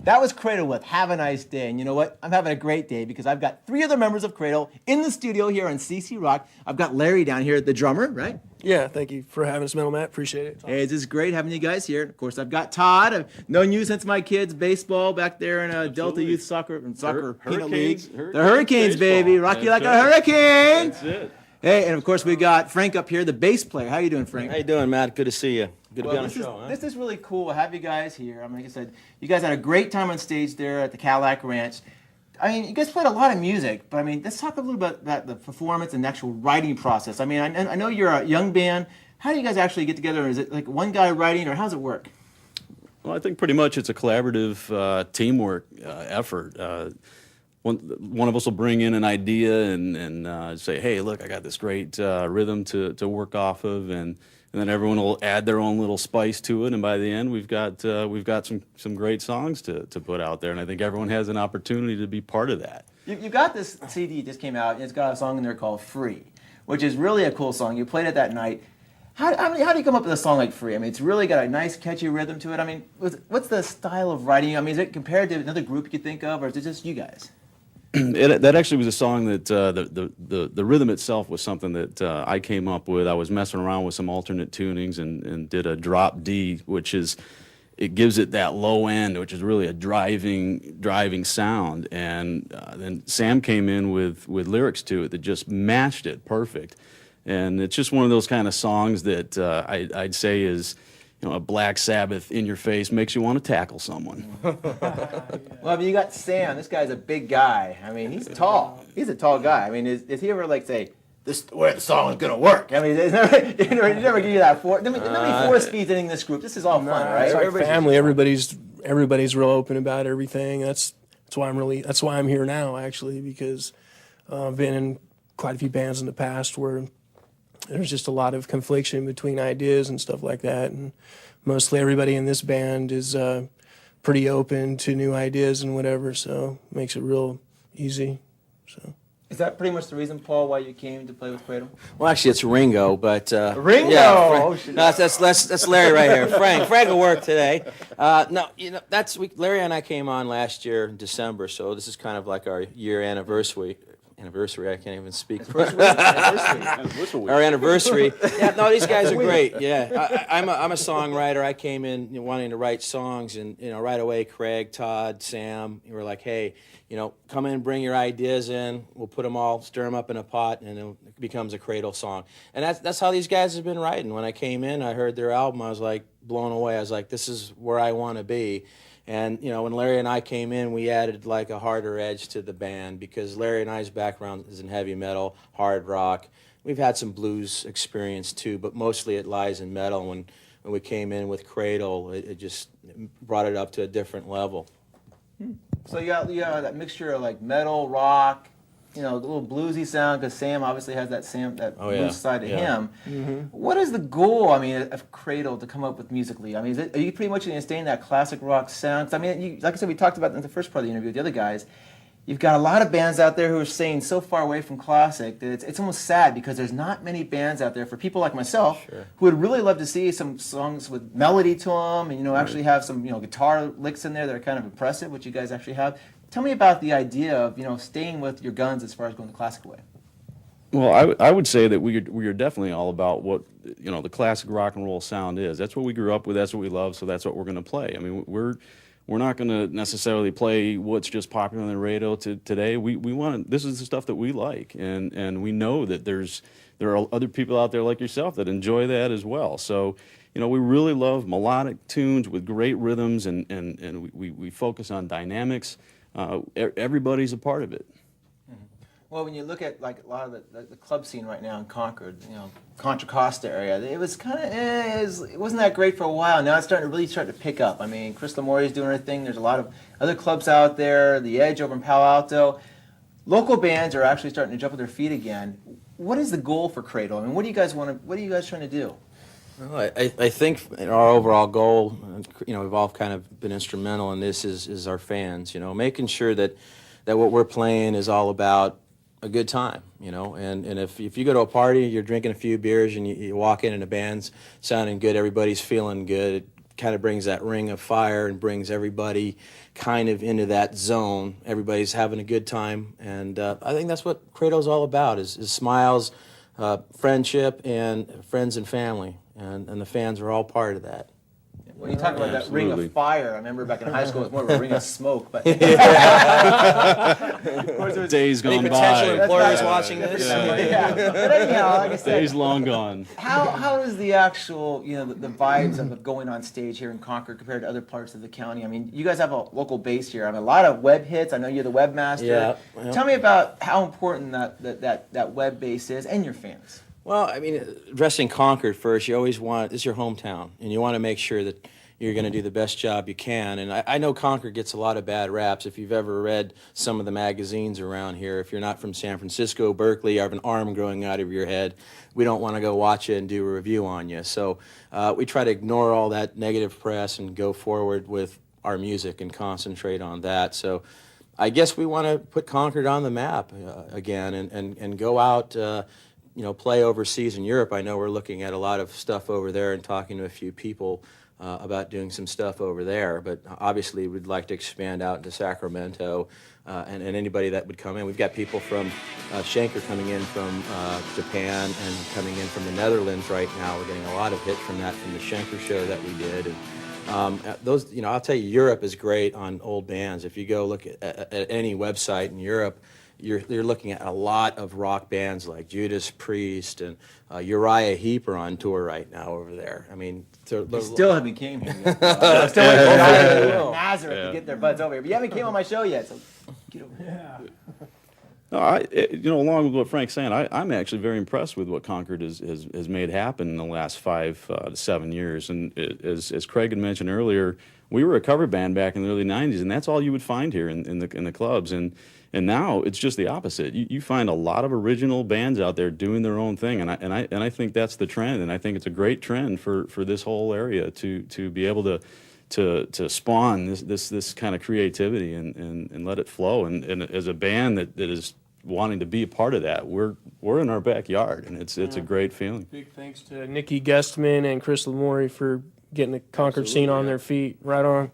That was Cradle with Have a Nice Day. And you know what? I'm having a great day because I've got three other members of Cradle in the studio here on CC Rock. I've got Larry down here, the drummer, right? Yeah, thank you for having us, Metal Matt. Appreciate it. Hey, it's just great having you guys here. Of course, I've got Todd. I've known you since my kids' baseball back there in Delta Youth Soccer Peanut League. The Hurricanes, baby. Rock you like a hurricane. That's it. Hey, and of course, we got Frank up here, the bass player. How you doing, Frank? How you doing, Matt? Good to see you. Good to be on the this show. This is really cool to have you guys here. I mean, like I said, you guys had a great time on stage there at the Cadillac Ranch. I mean, you guys played a lot of music, but I mean, let's talk a little bit about the performance and the actual writing process. I mean, I know you're a young band. How do you guys actually get together? Is it like one guy writing, or how does it work? Well, I think pretty much it's a collaborative teamwork effort. One of us will bring in an idea and say, hey, look, I got this great rhythm to work off of, and then everyone will add their own little spice to it, and by the end we've got some great songs to put out there, and I think everyone has an opportunity to be part of that. You got this CD just came out, and it's got a song in there called Free, which is really a cool song. You played it that night. How do you come up with a song like Free? I mean, it's really got a nice, catchy rhythm to it. I mean, what's the style of writing? I mean, is it compared to another group you could think of, or is it just you guys? That actually was a song that the rhythm itself was something that I came up with. I was messing around with some alternate tunings and did a drop D, which is, it gives it that low end, which is really a driving sound. And then Sam came in with lyrics to it that just matched it perfect. And it's just one of those kind of songs that I'd say is, you know, a Black Sabbath in your face, makes you want to tackle someone. Well, I mean, you got Sam. This guy's a big guy. I mean, he's tall. He's a tall guy. I mean, is he ever like say, this is the way the song is gonna work? I mean, he never give you that force. There's not many force feeds in this group. This is all fun, right? It's like family. Everybody's real open about everything. That's why I'm here now, actually, because I've been in quite a few bands in the past where there's just a lot of confliction between ideas and stuff like that, and mostly everybody in this band is pretty open to new ideas and whatever, so it makes it real easy. So. Is that pretty much the reason, Paul, why you came to play with Cradle? Well, actually, it's Ringo, but Ringo. Yeah, no, that's Larry right here. Frank will work today. No, you know, Larry and I came on last year in December, so this is kind of like our year anniversary. I can't even speak. Our anniversary. Yeah, no, these guys are great. Yeah, I'm a songwriter. I came in wanting to write songs, and right away, Craig, Todd, Sam, we were like, hey, come in, bring your ideas in. We'll put them all, stir them up in a pot, and it becomes a Cradle song. And that's how these guys have been writing. When I came in, I heard their album. I was like blown away. I was like, this is where I want to be. And, when Larry and I came in, we added like a harder edge to the band because Larry and I's background is in heavy metal, hard rock. We've had some blues experience too, but mostly it lies in metal. When we came in with Cradle, it just brought it up to a different level. So you got that mixture of like metal, rock, a little bluesy sound, because Sam obviously has that blues side to him. Mm-hmm. What is the goal, of Cradle to come up with musically? I mean, are you pretty much going to stay in that classic rock sound? 'Cause, like I said, we talked about in the first part of the interview with the other guys, you've got a lot of bands out there who are staying so far away from classic that it's almost sad because there's not many bands out there for people like myself who would really love to see some songs with melody to them and, actually have some, guitar licks in there that are kind of impressive, which you guys actually have. Tell me about the idea of, staying with your guns as far as going the classic way. Well, I would say that we are definitely all about what, the classic rock and roll sound is. That's what we grew up with, that's what we love, so that's what we're going to play. I mean, we're not going to necessarily play what's just popular on the radio today. We want this is the stuff that we like, and we know that there are other people out there like yourself that enjoy that as well. So, we really love melodic tunes with great rhythms, and we focus on dynamics. Everybody's a part of it. Well, when you look at like a lot of the club scene right now in Concord, Contra Costa area, it was kind of it wasn't that great for a while. Now it's starting to pick up. I mean, Chris Lamori's doing her thing. There's a lot of other clubs out there. The Edge over in Palo Alto. Local bands are actually starting to jump on their feet again. What is the goal for Cradle? I mean, what are you guys trying to do? Well, I think our overall goal, we've all kind of been instrumental in this, is our fans, making sure that what we're playing is all about a good time, and if you go to a party, you're drinking a few beers and you walk in and the band's sounding good, everybody's feeling good, it kind of brings that ring of fire and brings everybody kind of into that zone. Everybody's having a good time, and I think that's what Cradle's all about: is smiles, friendship, and friends and family, and the fans are all part of that. When you talk about that ring Absolutely. of fire, I remember back in high school it was more of a ring of smoke. But Days Any gone potential by. employers right. watching this? yeah. But anyhow, like I said, Days long gone. how is the actual, the vibes of going on stage here in Concord compared to other parts of the county? I mean, you guys have a local base here. I mean, a lot of web hits. I know you're the webmaster. Yeah, yeah. Tell me about how important that web base is and your fans. Well, I mean, addressing Concord first, you always want, it's your hometown, and you want to make sure that you're going to do the best job you can. And I know Concord gets a lot of bad raps. If you've ever read some of the magazines around here, if you're not from San Francisco, Berkeley, you have an arm growing out of your head, we don't want to go watch you and do a review on you. So we try to ignore all that negative press and go forward with our music and concentrate on that. So I guess we want to put Concord on the map again and go out, play overseas in Europe. I know we're looking at a lot of stuff over there and talking to a few people about doing some stuff over there. But obviously, we'd like to expand out into Sacramento and anybody that would come in. We've got people from Schenker coming in from Japan and coming in from the Netherlands right now. We're getting a lot of hits from that, from the Schenker show that we did. And those, I'll tell you, Europe is great on old bands. If you go look at any website in Europe, you're looking at a lot of rock bands like Judas Priest and Uriah Heep are on tour right now over there. I mean, You still haven't came here yet. I'm still waiting for Nazareth to get their butts over here. But you haven't came on my show yet, so get over here. No, along with what Frank's saying, I'm actually very impressed with what Concord has made happen in the last 5 to 7 years. And as Craig had mentioned earlier, we were a cover band back in the early '90s, and that's all you would find here in the clubs. And now it's just the opposite. You find a lot of original bands out there doing their own thing, and I think that's the trend. And I think it's a great trend for this whole area to be able to spawn this kind of creativity and let it flow. And as a band that is wanting to be a part of that, we're in our backyard, and it's a great feeling. Big thanks to Nikki Guestman and Chris Lamori for getting the Concord scene on their feet. Right on.